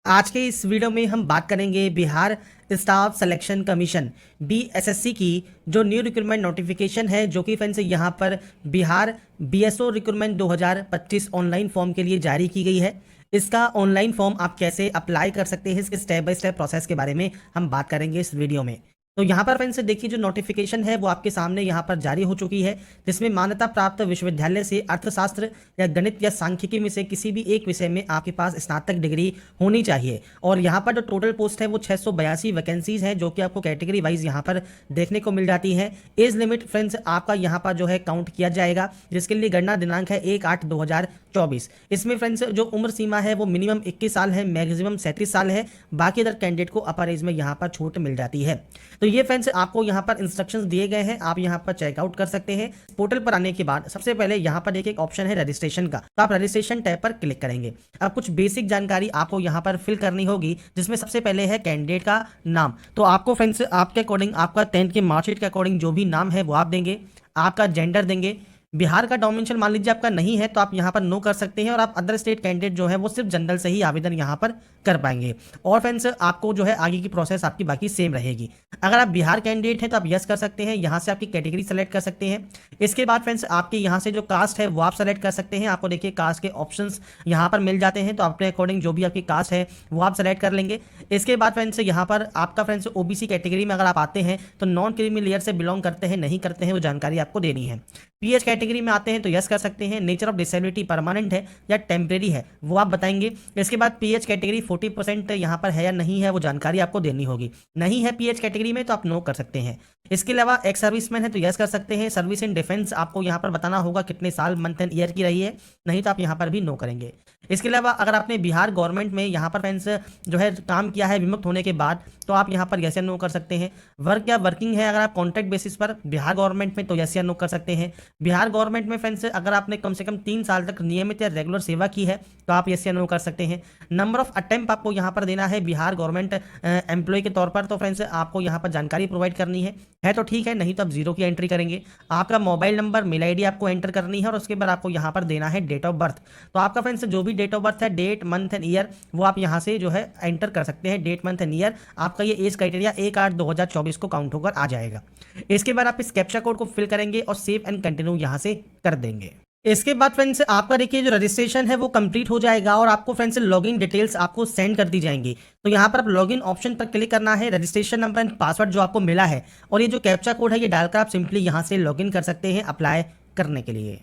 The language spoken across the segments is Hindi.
आज के इस वीडियो में हम बात करेंगे Bihar staff selection commission BSSC की जो न्यू रिक्रूटमेंट नोटिफिकेशन है, जो कि फ्रेंड्स यहाँ पर Bihar BSO recruitment 2025 online form के लिए जारी की गई है। इसका ऑनलाइन फॉर्म आप कैसे अप्लाई कर सकते हैं, इसके स्टेप बाय स्टेप प्रोसेस के बारे में हम बात करेंगे इस वीडियो में। तो यहाँ पर फ्रेंड्स देखिए, जो नोटिफिकेशन है वो आपके सामने यहाँ पर जारी हो चुकी है, जिसमें मान्यता प्राप्त विश्वविद्यालय से अर्थशास्त्र या गणित या सांख्यिकी में से किसी भी एक विषय में आपके पास स्नातक डिग्री होनी चाहिए। और यहाँ पर जो टोटल पोस्ट है वो 682 वैकेंसीज हैं, जो कि आपको कैटेगरी वाइज यहाँ पर देखने को मिल जाती है। एज लिमिट फ्रेंड्स आपका यहाँ पर जो है काउंट किया जाएगा, जिसके लिए गणना दिनांक है 1/8/2024। इसमें फ्रेंड्स जो उम्र सीमा है वो मिनिमम 21 साल है, मैक्सिमम 37 साल है। बाकी अदर कैंडिडेट को अपर एज में यहाँ पर छूट मिल जाती है। तो ये फ्रेंड्स आपको यहाँ पर इंस्ट्रक्शंस दिए गए हैं, आप यहाँ पर चेकआउट कर सकते हैं। पोर्टल पर आने के बाद सबसे पहले यहाँ पर एक ऑप्शन है रजिस्ट्रेशन का, तो आप रजिस्ट्रेशन टैब पर क्लिक करेंगे। अब कुछ बेसिक जानकारी आपको यहाँ पर फिल करनी होगी, जिसमें सबसे पहले है कैंडिडेट का नाम। तो आपको फ्रेंड्स आपके अकॉर्डिंग आपका 10th के मार्कशीट के अकॉर्डिंग जो भी नाम है वो आप देंगे। आपका जेंडर देंगे। बिहार का डोमिसाइल मान लीजिए आपका नहीं है तो आप यहाँ पर नो कर सकते हैं, और आप अदर स्टेट कैंडिडेट जो है वो सिर्फ जनरल से ही आवेदन यहाँ पर कर पाएंगे। और फ्रेंड्स आपको जो है आगे की प्रोसेस आपकी बाकी सेम रहेगी। अगर आप बिहार कैंडिडेट हैं तो आप यस कर सकते हैं, यहाँ से आपकी कैटेगरी सेलेक्ट कर सकते हैं। इसके बाद फ्रेंड्स आपके यहाँ से जो कास्ट है वो आप सेलेक्ट कर सकते हैं। आपको देखिए कास्ट के ऑप्शंस यहाँ पर मिल जाते हैं, तो अपने अकॉर्डिंग जो भी आपकी कास्ट है वो आप सेलेक्ट कर लेंगे। इसके बाद फ्रेंड्स यहाँ पर आपका फ्रेंड्स ओबीसी कैटेगरी में अगर आप आते हैं तो नॉन क्रीमी लेयर से बिलोंग करते हैं नहीं करते हैं, वो जानकारी आपको देनी है। पीएच कैटेगरी में आते हैं तो यस कर सकते हैं। नेचर ऑफ डिसेबिलिटी परमानेंट है या टेम्परेरी है वो आप बताएंगे। इसके बाद पीएच कैटेगरी 40% यहाँ पर है या नहीं है वो जानकारी आपको देनी होगी। नहीं है पीएच कैटेगरी में तो आप नो कर सकते हैं। इसके अलावा एक्स सर्विसमैन है तो यस कर सकते हैं। सर्विस इन डिफेंस आपको यहाँ पर बताना होगा कितने साल मंथ एंड ईयर की रही है, नहीं तो आप यहाँ पर भी नो करेंगे। इसके अलावा अगर आपने बिहार गवर्नमेंट में यहाँ पर फ्रेंड्स जो है काम किया है विमुक्त होने के बाद, तो आप यहाँ पर यस या नो कर सकते हैं। वर्क या वर्किंग है अगर आप कॉन्ट्रैक्ट बेसिस पर बिहार गवर्नमेंट में तो यस या नो कर सकते हैं। बिहार गवर्नमेंट में फ्रेंड्स अगर आपने कम से कम 3 साल तक नियमित या रेगुलर सेवा की है तो आप यस या नो कर सकते हैं। नंबर ऑफ अटेम्प्ट आपको यहाँ पर देना है बिहार गवर्नमेंट एम्प्लॉय के तौर पर, तो फ्रेंड्स आपको यहाँ पर जानकारी प्रोवाइड करनी है तो ठीक है, नहीं तो आप 0 की एंट्री करेंगे। आपका मोबाइल नंबर मेल आईडी आपको एंटर करनी है, और उसके बाद आपको यहाँ पर देना है डेट ऑफ बर्थ। तो आपका फ्रेंड्स जो भी डेट ऑफ बर्थ है, डेट मंथ एंड ईयर, वो आप यहाँ से जो है एंटर कर सकते हैं। डेट मंथ एंड ईयर आपका ये एज क्राइटेरिया 1/8/2024 को काउंट होकर आ जाएगा। इसके बाद आप इस कैप्चा कोड को फिल करेंगे और सेव एंड कंटिन्यू यहाँ से कर देंगे। इसके बाद फ्रेंड्स आपका देखिए जो रजिस्ट्रेशन है वो कंप्लीट हो जाएगा, और आपको फ्रेंड्स लॉगिन डिटेल्स आपको सेंड कर दी जाएंगी। तो यहाँ पर आप लॉगिन ऑप्शन पर क्लिक करना है, रजिस्ट्रेशन नंबर एंड पासवर्ड जो आपको मिला है और ये जो कैप्चा कोड है ये डालकर आप सिंपली यहाँ से लॉगिन कर सकते हैं अप्लाई करने के लिए।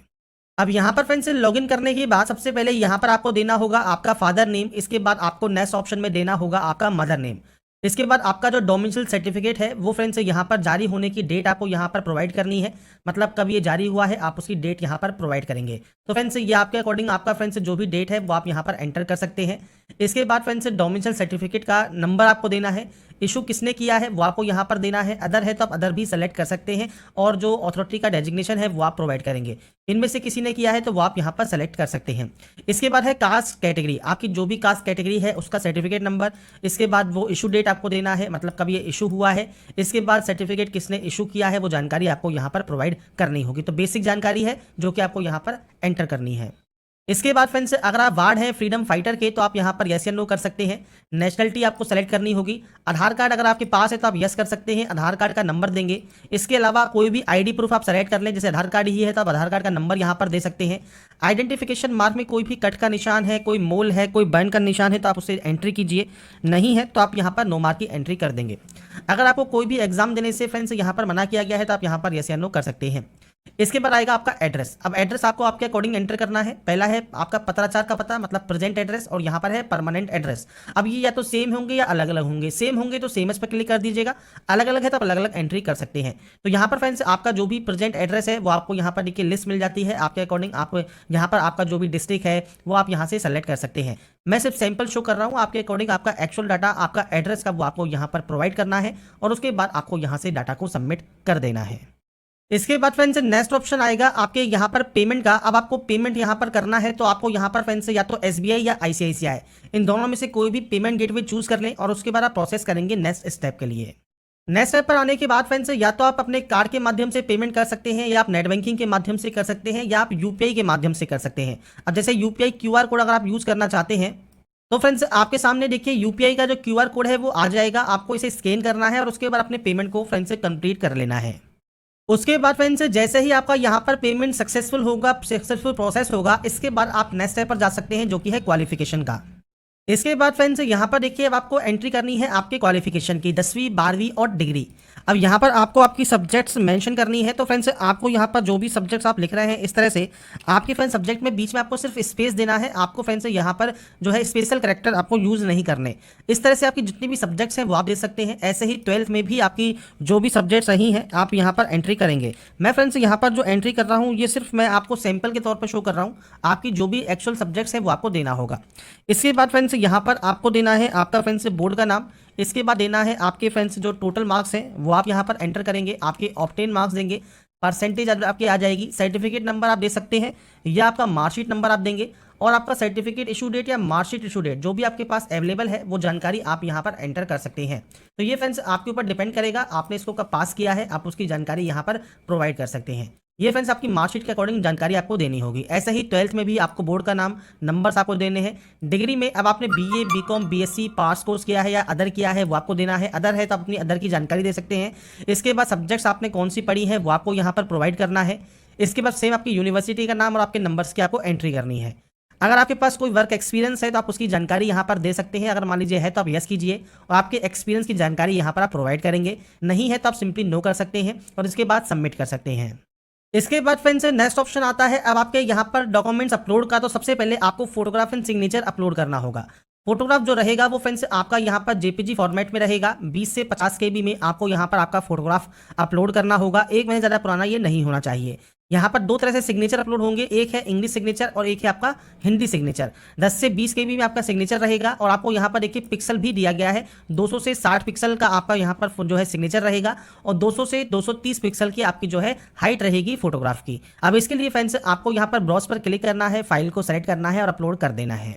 अब यहाँ पर फ्रेंड्स लॉगिन करने के बाद सबसे पहले यहाँ पर आपको देना होगा आपका फादर नेम। इसके बाद आपको नेक्स्ट ऑप्शन में देना होगा आपका मदर नेम। इसके बाद आपका जो डोमिसाइल सर्टिफिकेट है वो फ्रेंड्स यहाँ पर जारी होने की डेट आपको यहाँ पर प्रोवाइड करनी है, मतलब कब ये जारी हुआ है आप उसकी डेट यहाँ पर प्रोवाइड करेंगे। तो फ्रेंड्स ये आपके अकॉर्डिंग आपका फ्रेंड्स जो भी डेट है वो आप यहाँ पर एंटर कर सकते हैं। इसके बाद फ्रेंड्स डोमिसाइल सर्टिफिकेट का नंबर आपको देना है, इशू किसने किया है वो आपको यहाँ पर देना है। अदर है तो आप अदर भी सेलेक्ट कर सकते हैं, और जो अथॉरिटी का डेजिग्नेशन है वो आप प्रोवाइड करेंगे। इनमें से किसी ने किया है तो वो आप यहाँ पर सेलेक्ट कर सकते हैं। इसके बाद है कास्ट कैटेगरी, आपकी जो भी कास्ट कैटेगरी है उसका सर्टिफिकेट नंबर। इसके बाद वो इशू डेट आपको देना है, मतलब कब ये इशू हुआ है। इसके बाद सर्टिफिकेट किसने इशू किया है वो जानकारी आपको यहाँ पर प्रोवाइड करनी होगी। तो बेसिक जानकारी है जो कि आपको यहाँ पर एंटर करनी है। इसके बाद फ्रेंड्स अगर आप वार्ड हैं फ्रीडम फाइटर के तो आप यहाँ पर यस या नो कर सकते हैं। नेशनलिटी आपको सेलेक्ट करनी होगी। आधार कार्ड अगर आपके पास है तो आप यस कर सकते हैं, आधार कार्ड का नंबर देंगे। इसके अलावा कोई भी आईडी प्रूफ आप सेलेक्ट कर लें, जैसे आधार कार्ड ही है तो आप आधार कार्ड का नंबर यहाँ पर दे सकते हैं। आइडेंटिफिकेशन मार्क में कोई भी कट का निशान है, कोई मोल है, कोई बर्न का निशान है तो आप उसे एंट्री कीजिए, नहीं है तो आप यहाँ पर नो मार्क की एंट्री कर देंगे। अगर आपको कोई भी एग्जाम देने से फ्रेंड्स यहाँ पर मना किया गया है तो आप यहाँ पर यस या नो कर सकते हैं। इसके बाद आएगा आपका एड्रेस। अब एड्रेस आपको आपके अकॉर्डिंग एंटर करना है। पहला है आपका पत्राचार का पता, मतलब प्रेजेंट एड्रेस, और यहाँ पर है परमानेंट एड्रेस। अब ये या तो सेम होंगे या अलग अलग होंगे। सेम होंगे तो सेम एस पर क्लिक कर दीजिएगा, अलग अलग है तो आप अलग अलग एंट्री कर सकते हैं। तो यहाँ पर फ्रेंड्स आपका जो भी प्रेजेंट एड्रेस है वो आपको यहाँ पर देखिए लिस्ट मिल जाती है आपके अकॉर्डिंग। आप यहाँ पर आपका जो भी डिस्ट्रिक्ट है वो आप यहाँ से सेलेक्ट कर सकते हैं। मैं सिर्फ सैंपल शो कर रहा हूँ, आपके अकॉर्डिंग आपका एक्चुअल डाटा आपका एड्रेस का वो आपको यहाँ पर प्रोवाइड करना है, और उसके बाद आपको यहाँ से डाटा को सबमिट कर देना है। इसके बाद फ्रेंड्स नेक्स्ट ऑप्शन आएगा आपके यहाँ पर पेमेंट का। अब आपको पेमेंट यहाँ पर करना है तो आपको यहाँ पर फ्रेंड्स या तो एसबीआई या आईसीआईसीआई, इन दोनों में से कोई भी पेमेंट गेटवे चूज कर लें, और उसके बाद आप प्रोसेस करेंगे नेक्स्ट स्टेप के लिए। नेक्स्ट स्टेप पर आने के बाद फ्रेंड्स या तो आप अपने कार्ड के माध्यम से पेमेंट कर सकते हैं, या आप नेट बैंकिंग के माध्यम से कर सकते हैं, या आप यूपीआई के माध्यम से कर सकते हैं। अब जैसे यूपीआई क्यूआर कोड अगर आप यूज करना चाहते हैं तो फ्रेंड्स आपके सामने देखिए यूपीआई का जो क्यूआर कोड है वो आ जाएगा, आपको इसे स्कैन करना है और उसके बाद अपने पेमेंट को फ्रेंड्स कंप्लीट कर लेना है। उसके बाद फ्रेंड्स जैसे ही आपका यहाँ पर पेमेंट सक्सेसफुल होगा, सक्सेसफुल प्रोसेस होगा, इसके बाद आप नेक्स्ट स्टेप पर जा सकते हैं जो कि है क्वालिफिकेशन का। इसके बाद फ्रेंड्स यहाँ पर देखिए अब आपको एंट्री करनी है आपके क्वालिफिकेशन की 10वीं 12वीं और डिग्री। अब यहाँ पर आपको आपकी सब्जेक्ट्स मेंशन करनी है। तो फ्रेंड्स आपको यहाँ पर जो भी सब्जेक्ट्स आप लिख रहे हैं इस तरह से आपके फ्रेंड्स सब्जेक्ट में बीच में आपको सिर्फ स्पेस देना है। आपको फ्रेंड्स यहाँ पर जो है स्पेशल कैरेक्टर आपको यूज़ नहीं करने। इस तरह से आपकी जितनी भी सब्जेक्ट्स हैं वो आप दे सकते हैं। ऐसे ही 12th में भी आपकी जो भी सब्जेक्ट्स रही हैं आप यहाँ पर एंट्री करेंगे। मैं फ्रेंड्स यहाँ पर जो एंट्री कर रहा हूँ ये सिर्फ मैं आपको सैंपल के तौर पर शो कर रहा हूँ। आपकी जो भी एक्चुअल सब्जेक्ट्स हैं वो आपको देना होगा। इसके बाद फ्रेंड्स यहाँ पर आपको देना है आपका फ्रेंड्स बोर्ड का नाम। इसके बाद देना है आपके फ्रेंड्स जो टोटल मार्क्स हैं वो आप यहाँ पर एंटर करेंगे। आपके ऑब्टेन मार्क्स देंगे, परसेंटेज आपकी आ जाएगी, सर्टिफिकेट नंबर आप दे सकते हैं या आपका मार्कशीट नंबर आप देंगे और आपका सर्टिफिकेट इशू डेट या मार्कशीट इशू डेट जो भी आपके पास अवेलेबल है वो जानकारी आप यहाँ पर एंटर कर सकते हैं। तो ये फ्रेंड्स आपके ऊपर डिपेंड करेगा, आपने इसको कब पास किया है, आप उसकी जानकारी यहाँ पर प्रोवाइड कर सकते हैं। ये फ्रेंड्स आपकी मार्कशीट के अकॉर्डिंग जानकारी आपको देनी होगी। ऐसे ही 12th में भी आपको बोर्ड का नाम, नंबर्स आपको देने हैं। डिग्री में अब आपने BA, BCom, BSc pass course किया है या अदर किया है वो आपको देना है। अदर है तो अपनी अदर की जानकारी दे सकते हैं। इसके बाद सब्जेक्ट्स आपने कौन सी पढ़ी है वो आपको यहाँ पर प्रोवाइड करना है। इसके बाद सेम आपकी यूनिवर्सिटी का नाम और आपके नंबर्स की आपको एंट्री करनी है। अगर आपके पास कोई वर्क एक्सपीरियंस है तो आप उसकी जानकारी यहाँ पर दे सकते हैं। अगर मान लीजिए है तो आप यस कीजिए और आपके एक्सपीरियंस की जानकारी यहाँ पर आप प्रोवाइड करेंगे। नहीं है तो आप सिंपली नो कर सकते हैं और इसके बाद सबमिट कर सकते हैं। इसके बाद फ्रेंड्स नेक्स्ट ऑप्शन आता है अब आपके यहाँ पर डॉक्यूमेंट्स अपलोड का। तो सबसे पहले आपको फोटोग्राफ एंड सिग्नेचर अपलोड करना होगा। फोटोग्राफ जो रहेगा वो फ्रेंड्स आपका यहाँ पर जेपीजी फॉर्मेट में रहेगा। 20 से 50 KB में आपको यहाँ पर आपका फोटोग्राफ अपलोड करना होगा। 1 महीने ज़्यादा पुराना ये नहीं होना चाहिए। यहाँ पर 2 तरह से सिग्नेचर अपलोड होंगे, एक है इंग्लिश सिग्नेचर और एक है आपका हिंदी सिग्नेचर। 10 से 20 KB में आपका सिग्नेचर रहेगा और आपको यहाँ पर देखिए पिक्सल भी दिया गया है। 200 से 60 पिक्सल का आपका यहाँ पर जो है सिग्नेचर रहेगा और 200 से 230 पिक्सल की आपकी जो है हाइट रहेगी फोटोग्राफ की। अब इसके लिए फ्रेंड्स आपको यहाँ पर ब्राउज पर क्लिक करना है, फाइल को सेलेक्ट करना है और अपलोड कर देना है।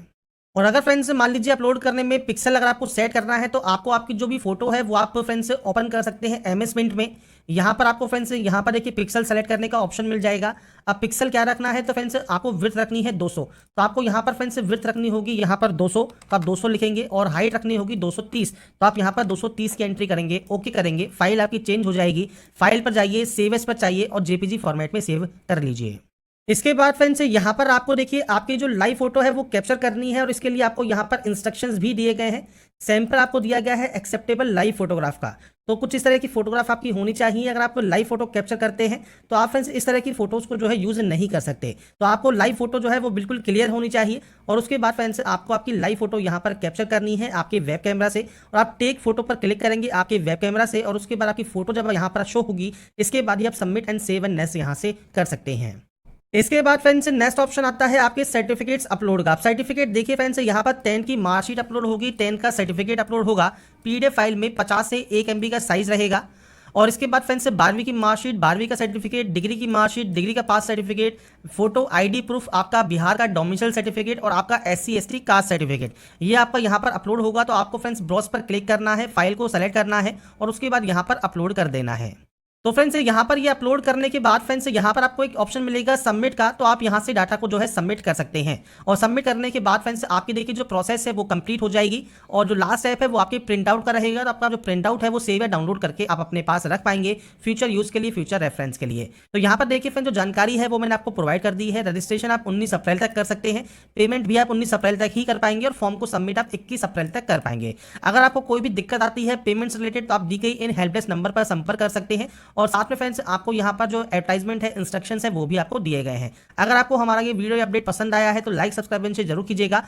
और अगर फ्रेंड्स मान लीजिए अपलोड करने में पिक्सल अगर आपको सेट करना है तो आपको आपकी जो भी फोटो है वो आप फ्रेंड्स ओपन कर सकते हैं MS Paint में। यहाँ पर आपको फ्रेंड्स यहाँ पर देखिए पिक्सल सेलेक्ट करने का ऑप्शन मिल जाएगा। अब पिक्सल क्या रखना है तो फ्रेंड्स आपको विड्थ रखनी है 200। तो आपको यहाँ पर फ्रेंड्स विड्थ रखनी होगी यहाँ पर 200, तो आप 200 लिखेंगे और हाइट रखनी होगी 230। तो आप यहाँ पर 230 की एंट्री करेंगे, ओके करेंगे, फाइल आपकी चेंज हो जाएगी। फाइल पर जाइए, सेव एज पर चाहिए और जेपीजी फॉर्मेट में सेव कर लीजिए। इसके बाद फ्रेंड्स यहाँ पर आपको देखिए आपकी जो लाइव फोटो है वो कैप्चर करनी है और इसके लिए आपको यहाँ पर इंस्ट्रक्शंस भी दिए गए हैं। सैंपल आपको दिया गया है एक्सेप्टेबल लाइव फोटोग्राफ का। तो कुछ इस तरह की फोटोग्राफ आपकी होनी चाहिए। अगर आप लाइव फोटो कैप्चर करते हैं तो आप फ्रेंड्स इस तरह की फोटोज़ को जो है यूज़ नहीं कर सकते। तो आपको लाइव फोटो जो है वो बिल्कुल क्लियर होनी चाहिए और उसके बाद फ्रेंड्स आपको आपकी लाइव फोटो यहाँ पर कैप्चर करनी है आपके वेब कैमरा से और आप टेक फोटो पर क्लिक करेंगे आपके वेब कैमरा से और उसके बाद आपकी फोटो जब यहाँ पर शो होगी इसके बाद ही आप submit and save and next यहाँ से कर सकते हैं। इसके बाद फ्रेंड्स नेक्स्ट ऑप्शन आता है आपके सर्टिफिकेट्स अपलोड का। आप सर्टिफिकेट देखिए फ्रेंड्स यहाँ पर 10 की मार्कशीट अपलोड होगी, 10 का सर्टिफिकेट अपलोड होगा। PDF फाइल में 50 से 1 MB का साइज रहेगा। और इसके बाद फ्रेंड्स 12वीं की मार्कशीट, 12वीं का सर्टिफिकेट, डिग्री की मार्कशीट, डिग्री का पास सर्टिफिकेट, फोटो, ID प्रूफ, आपका बिहार का डोमिसाइल सर्टिफिकेट और आपका SC ST कास्ट सर्टिफिकेट ये आपका यहाँ पर अपलोड होगा। तो आपको फ्रेंड्स ब्राउज पर क्लिक करना है, फाइल को सेलेक्ट करना है और उसके बाद यहाँ पर अपलोड कर देना है। तो फ्रेंड्स यहाँ पर ये अपलोड करने के बाद फ्रेंड्स यहाँ पर आपको एक ऑप्शन मिलेगा सबमिट का। तो आप यहाँ से डाटा को जो है सबमिट कर सकते हैं और सबमिट करने के बाद फ्रेंड्स आपकी देखिए जो प्रोसेस है वो कंप्लीट हो जाएगी और जो लास्ट स्टेप है वो आपके प्रिंट आउट का रहेगा। तो आपका जो प्रिंट आउट है वो सेव या डाउनलोड करके आप अपने पास रख पाएंगे फ्यूचर यूज़ के लिए, फ्यूचर रेफरेंस के लिए। तो यहाँ पर देखिए फ्रेंड्स जो जानकारी है वो मैंने आपको प्रोवाइड कर दी है। रजिस्ट्रेशन आप 19 अप्रैल तक कर सकते हैं, पेमेंट भी आप 19 अप्रैल तक ही कर पाएंगे और फॉर्म को सबमिट आप 21 अप्रैल तक कर पाएंगे। अगर आपको कोई भी दिक्कत आती है पेमेंट्स रिलेटेड तो आप दी गई इन हेल्पलेस नंबर पर संपर्क कर सकते हैं और साथ में फ्रेंड्स आपको यहाँ पर जो एडवर्टाइजमेंट है, इंस्ट्रक्शंस है वो भी आपको दिए गए हैं। अगर आपको हमारा ये वीडियो अपडेट पसंद आया है तो लाइक सब्सक्राइब से जरूर कीजिएगा